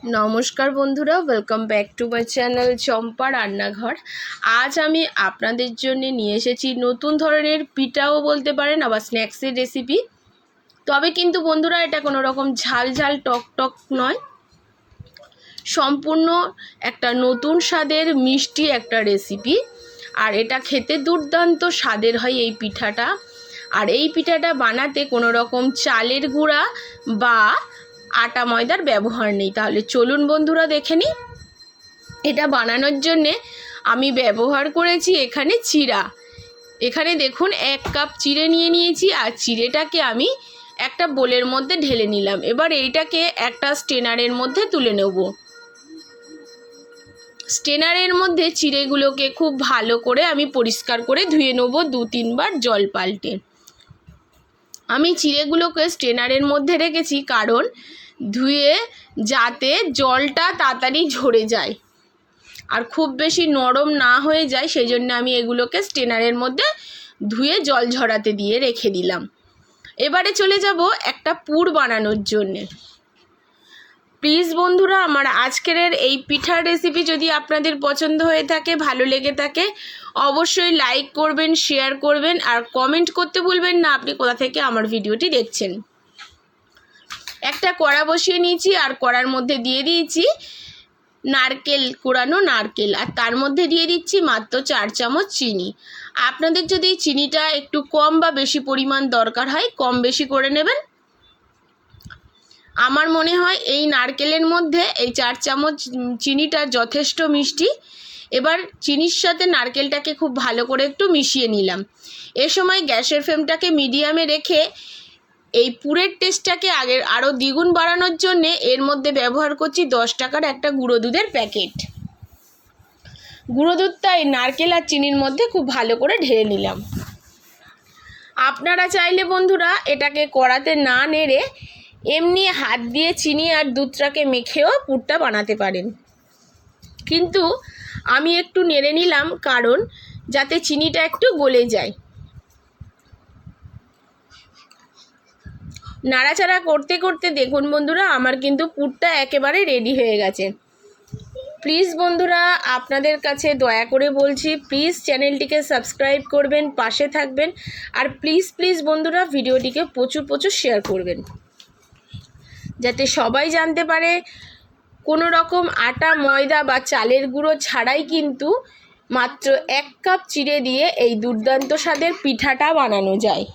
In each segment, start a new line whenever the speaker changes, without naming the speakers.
নমস্কার বন্ধুরা, welcome back to my channel Champa Rannaghar. আজ আমি আপনাদের জন্য নিয়ে এসেছি নতুন ধরনের পিঠাও বলতে পারেন, আবার স্ন্যাক্সের রেসিপি। তবে কিন্তু বন্ধুরা, এটা কোনো রকম ঝাল ঝাল টক টক নয়, সম্পূর্ণ একটা নতুন স্বাদের মিষ্টি একটা রেসিপি। আর এটা খেতে দুর্দান্ত স্বাদের হয় এই পিঠাটা। আর এই পিঠাটা বানাতে কোনো রকম চালের গুঁড়া বা আটা ময়দার ব্যবহার নেই। তাহলে চলুন বন্ধুরা দেখে নিই। এটা বানানোর জন্যে আমি ব্যবহার করেছি এখানে চিড়া। এখানে দেখুন 1 কাপ চিড়ে নিয়ে নিয়েছি, আর চিড়েটাকে আমি একটা বোলের মধ্যে ঢেলে নিলাম। এবার এইটাকে একটা স্ট্রেনারের মধ্যে তুলে নেব। স্ট্রেনারের মধ্যে চিড়েগুলোকে খুব ভালো করে আমি পরিষ্কার করে ধুয়ে নেব 2-3 বার জল পাল্টে। আমি চিড়েগুলোকে স্ট্রেনারের মধ্যে রেখেছি কারণ ধুয়ে যাতে জলটা তাড়াতাড়ি ঝরে যায় আর খুব বেশি নরম না হয়ে যায়, সেই জন্য আমি এগুলোকে স্ট্রেনারের মধ্যে ধুয়ে জল ঝরাতে দিয়ে রেখে দিলাম। এবারে চলে যাব একটা পুর বানানোর জন্যে। প্লিজ বন্ধুরা, আমার আজকের এই পিঠার রেসিপি যদি আপনাদের পছন্দ হয়ে থাকে, ভালো লেগে থাকে, অবশ্যই লাইক করবেন, শেয়ার করবেন, আর কমেন্ট করতে ভুলবেন না আপনি কোথা থেকে আমার ভিডিওটি দেখছেন। একটা কড়া বসিয়ে নিয়েছি, আর কড়ার মধ্যে দিয়ে দিয়েছি নারকেল, কোড়ানো নারকেল, আর তার মধ্যে দিয়ে দিচ্ছি মাত্র 4 চামচ চিনি। আপনাদের যদি চিনিটা একটু কম বা বেশি পরিমাণ দরকার হয়, কম বেশি করে নেবেন। আমার মনে হয় এই নারকেলের মধ্যে এই 4 চামচ চিনিটা যথেষ্ট মিষ্টি। এবার চিনির সাথে নারকেলটাকে খুব ভালো করে একটু মিশিয়ে নিলাম। এ সময় গ্যাসের ফ্লেমটাকে মিডিয়ামে রেখে এই পুরের টেস্টটাকে আরও দ্বিগুণ বাড়ানোর জন্যে এর মধ্যে ব্যবহার করছি 10 টাকার একটা গুঁড়ো দুধের প্যাকেট। গুঁড়ো দুধটা এই নারকেল আর চিনির মধ্যে খুব ভালো করে ঢেলে নিলাম। আপনারা চাইলে বন্ধুরা এটাকে কড়াতে না নেড়ে এমনি হাত দিয়ে চিনি আর দুধটাকে মেখেও পুরটা বানাতে পারেন, কিন্তু আমি একটু নেড়ে নিলাম কারণ যাতে চিনিটা একটু গলে যায়। নাড়াচাড়া করতে করতে দেখুন বন্ধুরা, আমার কিন্তু পুরটা একেবারে রেডি হয়ে গেছে। প্লিজ বন্ধুরা, আপনাদের কাছে দয়া করে বলছি, প্লিজ চ্যানেলটিকে সাবস্ক্রাইব করবেন, পাশে থাকবেন, আর প্লিজ প্লিজ বন্ধুরা ভিডিওটিকে প্রচুর প্রচুর শেয়ার করবেন, যাতে সবাই জানতে পারে কোনো রকম আটা ময়দা বা চালের গুঁড়ো ছাড়াই কিন্তু মাত্র 1 কাপ চিড়ে দিয়ে এই দুর্দান্ত স্বাদের পিঠাটা বানানো যায়।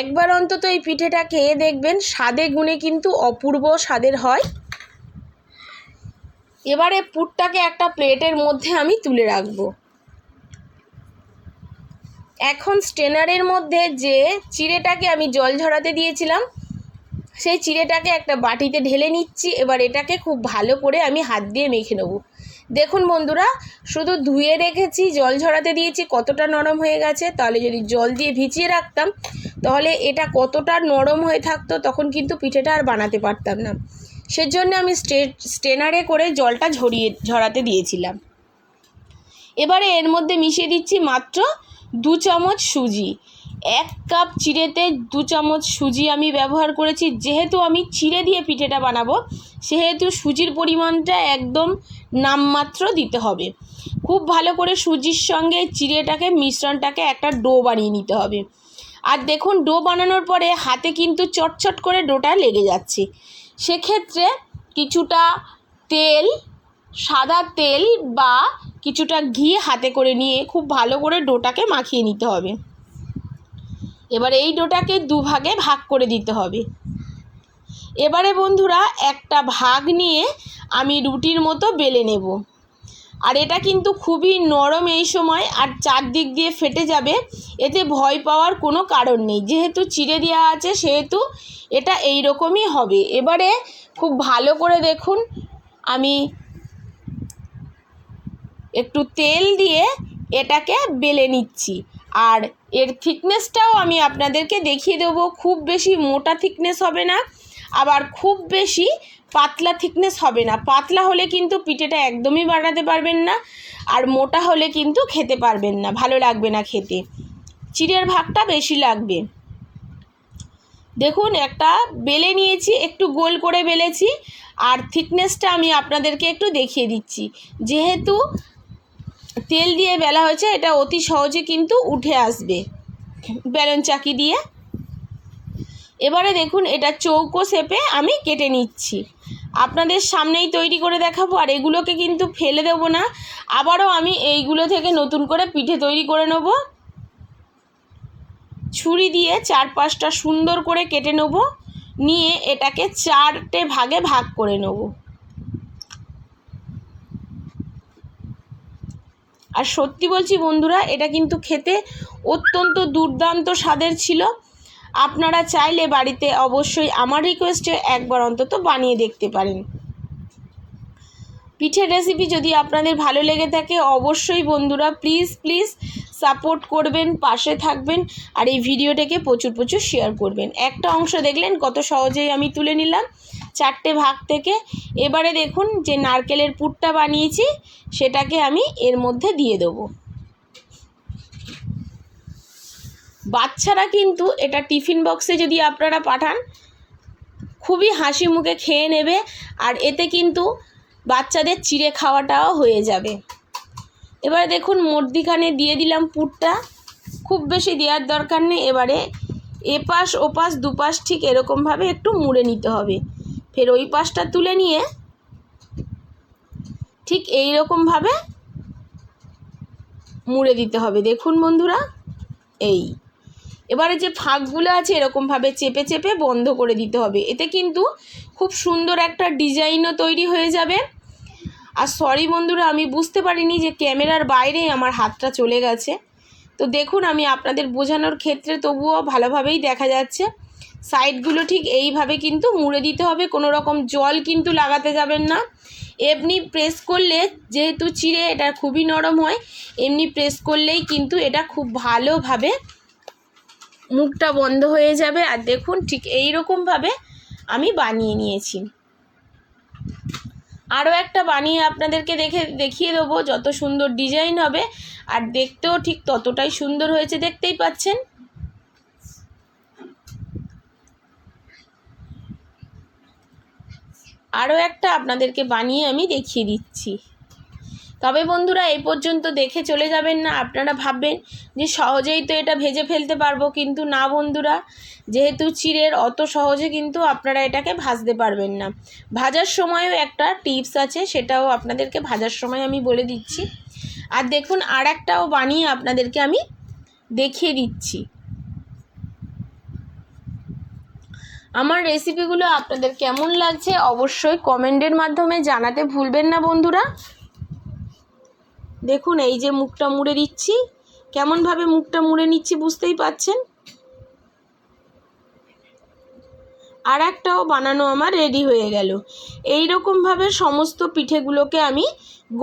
একবার অন্তত এই পিঠেটা খেয়ে দেখবেন, স্বাদে গুণে কিন্তু অপূর্ব স্বাদের হয়। এবারে পুরটাকে একটা প্লেটের মধ্যে আমি তুলে রাখবো। এখন স্ট্রেনারের মধ্যে যে চিড়েটাকে আমি জল ঝরাতে দিয়েছিলাম, সেই চিড়েটাকে একটা বাটিতে ঢেলে নিচ্ছি। এবার এটাকে খুব ভালো করে আমি হাত দিয়ে মেখে নেব। দেখুন বন্ধুরা, শুধু ধুয়ে রেখেছি, জল ঝরাতে দিয়েছি, কতটা নরম হয়ে গেছে। তাহলে যদি জল দিয়ে ভিজিয়ে রাখতাম তাহলে এটা কতটা নরম হয়ে থাকতো, তখন কিন্তু পিঠেটা আর বানাতে পারতাম না। সেজন্য আমি স্ট্রেনারে করে জলটা ঝরাতে দিয়েছিলাম। এবারে এর মধ্যে মিশিয়ে দিচ্ছি মাত্র 2 চামচ সুজি। 1 কাপ চিড়েতে 2 চামচ সুজি আমি ব্যবহার করেছি। যেহেতু আমি চিড়ে দিয়ে পিঠেটা বানাবো, সেহেতু সুজির পরিমাণটা একদম নামমাত্র দিতে হবে। খুব ভালো করে সুজির সঙ্গে চিড়েটাকে মিশ্রণটাকে একটা ডো বানিয়ে নিতে হবে। আর দেখুন, ডো বানানোর পরে হাতে কিন্তু চটচট করে ডোটা লেগে যাচ্ছে। সেক্ষেত্রে কিছুটা তেল, সাদা তেল বা কিছুটা ঘি হাতে করে নিয়ে খুব ভালো করে ডোটাকে মাখিয়ে নিতে হবে। এবার এই ডোটাকে 2 ভাগে ভাগ করে দিতে হবে। এবারে বন্ধুরা একটা ভাগ নিয়ে আমি রুটির মতো বেলে নেব। আর এটা কিন্তু খুবই নরম এই সময়, আর চারদিক দিয়ে ফেটে যাবে, এতে ভয় পাওয়ার কোনো কারণ নেই। যেহেতু চিড়ে দেওয়া আছে সেহেতু এটা এই রকমই হবে। এবারে খুব ভালো করে দেখুন, আমি একটু তেল দিয়ে এটাকে বেলে নিচ্ছি। আর এর থিকনেসটাও আমি আপনাদেরকে দেখিয়ে দেবো। খুব বেশি মোটা থিকনেস হবে না, আবার খুব বেশি পাতলা থিকনেস হবে না। পাতলা হলে কিন্তু পিঠেটা একদমই বানাতে পারবেন না, আর মোটা হলে কিন্তু খেতে পারবেন না, ভালো লাগবে না খেতে। চিড়ের ভাগটা বেশি লাগবে। দেখুন একটা বেলে নিয়েছি, একটু গোল করে বেলেছি, আর থিকনেসটা আমি আপনাদেরকে একটু দেখিয়ে দিচ্ছি। যেহেতু তেল দিয়ে বেলা হয়েছে, এটা অতি সহজে কিন্তু উঠে আসবে বেলন চাকি দিয়ে। এবারে দেখুন এটা চৌকো শেপে আমি কেটে নিচ্ছি, আপনাদের সামনেই তৈরি করে দেখাবো। আর এগুলোকে কিন্তু ফেলে দেবো না, আবারও আমি এইগুলো থেকে নতুন করে পিঠে তৈরি করে নেব। ছুরি দিয়ে 4-5টা সুন্দর করে কেটে নেব, নিয়ে এটাকে 4টে ভাগে ভাগ করে নেব। আর সত্যি বলছি বন্ধুরা, এটা কিন্তু খেতে অত্যন্ত দুর্দান্ত স্বাদের ছিল। আপনারা চাইলে বাড়িতে অবশ্যই আমার রিকোয়েস্টে একবার অন্তত বানিয়ে দেখতে পারেন। পিঠের রেসিপি যদি আপনাদের ভালো লেগে থাকে, অবশ্যই বন্ধুরা প্লিজ প্লিজ সাপোর্ট করবেন, পাশে থাকবেন, আর এই ভিডিওটাকে প্রচুর প্রচুর শেয়ার করবেন। একটা অংশ দেখলেন কত সহজেই আমি তুলে নিলাম 4টে ভাগ থেকে। এবারে দেখুন যে নারকেলের পুরটা বানিয়েছি, সেটাকে আমি এর মধ্যে দিয়ে দেবো। বাচ্চারা কিন্তু এটা টিফিন বক্সে যদি আপনারা পাঠান, খুবই হাসি মুখে খেয়ে নেবে, আর এতে কিন্তু বাচ্চাদের চিড়ে খাওয়াটাও হয়ে যাবে। এবারে দেখুন মধ্যিখানে দিয়ে দিলাম পুরটা, খুব বেশি দেওয়ার দরকার নেই। এবারে এপাশ ওপাশ দুপাশ ঠিক এরকমভাবে একটু মুড়ে নিতে হবে, ফের ওই পাশটা তুলে নিয়ে ঠিক এই রকমভাবে মুড়ে দিতে হবে। দেখুন বন্ধুরা, এই এবারে যে ফাঁকগুলো আছে এরকমভাবে চেপে চেপে বন্ধ করে দিতে হবে, এতে কিন্তু খুব সুন্দর একটা ডিজাইনও তৈরি হয়ে যাবে। আর সরি বন্ধুরা, আমি বুঝতে পারিনি যে ক্যামেরার বাইরে আমার হাতটা চলে গেছে। তো দেখুন আমি আপনাদের বোঝানোর ক্ষেত্রে তবুও ভালোভাবেই দেখা যাচ্ছে। সাইডগুলো ঠিক এইভাবে কিন্তু মুড়ে দিতে হবে, কোনো রকম জল কিন্তু লাগাতে যাবেন না। এমনি প্রেস করলে, যেহেতু চিড়ে এটা খুবই নরম হয়, এমনি প্রেস করলেই কিন্তু এটা খুব ভালোভাবে মুখটা বন্ধ হয়ে যাবে। আর দেখুন ঠিক এই রকমভাবে আমি বানিয়ে নিয়েছি। আরও একটা বানিয়ে আপনাদেরকে দেখিয়ে দেবো, যত সুন্দর ডিজাইন হবে আর দেখতেও ঠিক ততটাই সুন্দর হয়েছে, দেখতেই পাচ্ছেন। আরও একটা আপনাদেরকে বানিয়ে আমি দেখিয়ে দিচ্ছি। তবে বন্ধুরা এই পর্যন্ত দেখে চলে যাবেন না, আপনারা ভাববেন যে সহজেই তো এটা ভেজে ফেলতে পারবো, কিন্তু না বন্ধুরা, যেহেতু চিড়ের অত সহজে কিন্তু আপনারা এটাকে ভাজতে পারবেন না। ভাজার সময়ও একটা টিপস আছে, সেটাও আপনাদেরকে ভাজার সময় আমি বলে দিচ্ছি। আর দেখুন আর একটাও বানিয়ে আপনাদেরকে আমি দেখিয়ে দিচ্ছি। আমার রেসিপিগুলো আপনাদের কেমন লাগছে অবশ্যই কমেন্টের মাধ্যমে জানাতে ভুলবেন না বন্ধুরা। দেখুন এই যে মুখটা মুড়ে দিচ্ছি, কেমনভাবে মুখটা মুড়ে নিচ্ছি বুঝতেই পাচ্ছেন। আর একটাও বানানো আমার রেডি হয়ে গেল। এই রকমভাবে সমস্ত পিঠেগুলোকে আমি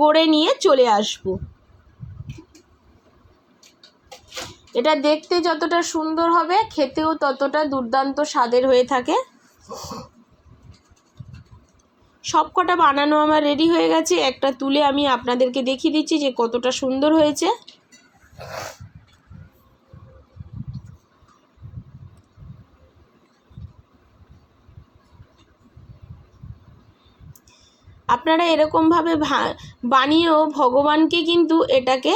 গড়ে নিয়ে চলে আসব। এটা দেখতে যতটা সুন্দর হবে, খেতেও ততটা দুর্দান্ত স্বাদের হয়ে থাকে। সবকটা বানানো আমার রেডি হয়ে গেছে, একটা তুলে আমি আপনাদেরকে দেখিয়ে দিচ্ছি যে কতটা সুন্দর হয়েছে। আপনারা এরকমভাবে বানিয়েও ভগবানকে কিন্তু এটাকে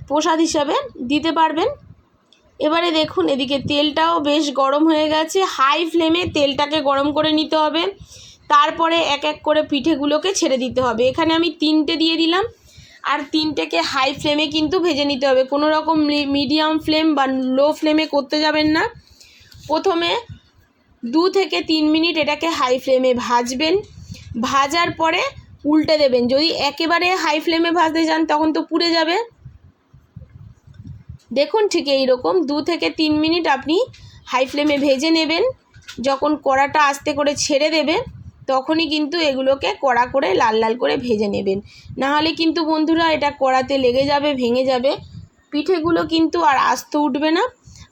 প্রসাদ হিসাবে দিতে পারবেন। এবারে দেখুন এদিকে তেলটাও বেশ গরম হয়ে গেছে, হাই ফ্লেমে তেলটাকে গরম করে নিতে হবে। তারপরে এক এক করে পিঠেগুলোকে ছেড়ে দিতে হবে। এখানে আমি 3টে দিয়ে দিলাম, আর 3টেকে হাই ফ্লেমে কিন্তু ভেজে নিতে হবে, কোনো রকম মিডিয়াম ফ্লেম বা লো ফ্লেমে করতে যাবেন না। প্রথমে 2 থেকে 3 মিনিট এটাকে হাই ফ্লেমে ভাজবেন, ভাজার পরে উল্টে দেবেন। যদি একেবারে হাই ফ্লেমে ভাজতে যান তখন তো পুড়ে যাবে। দেখুন ঠিক এই রকম 2 থেকে 3 মিনিট আপনি হাই ফ্লেমে ভেজে নেবেন। যখন কড়াটা আস্তে করে ছেড়ে দেবে তখনই কিন্তু এগুলোকে কড়া করে লাল লাল করে ভেজে নেবেন, নাহলে কিন্তু বন্ধুরা এটা কড়াতে লেগে যাবে, ভেঙে যাবে, পিঠেগুলো কিন্তু আর আস্ত উঠবে না।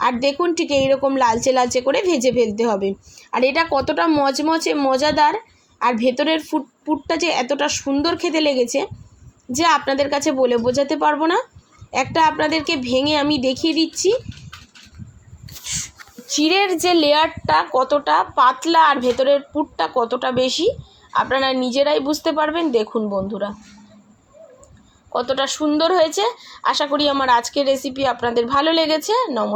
আর দেখুন ঠিক এই রকম লালচে লালচে করে ভেজে ফেলতে হবে। আর এটা কতটা মচমচে মজাদার, আর ভেতরের পুরটা যে এতটা সুন্দর খেতে লেগেছে যে আপনাদের কাছে বলে বোঝাতে পারবো না। একটা আপনাদেরকে ভেঙে আমি দেখিয়ে দিচ্ছি। চিড়ের যে লেয়ারটা কতটা পাতলা আর ভেতরের পুরটা কতটা বেশি আপনারা নিজেরাই বুঝতে পারবেন। দেখুন বন্ধুরা কতটা সুন্দর হয়েছে। আশা করি আমার আজকের রেসিপি আপনাদের ভালো লেগেছে। নমস্কার।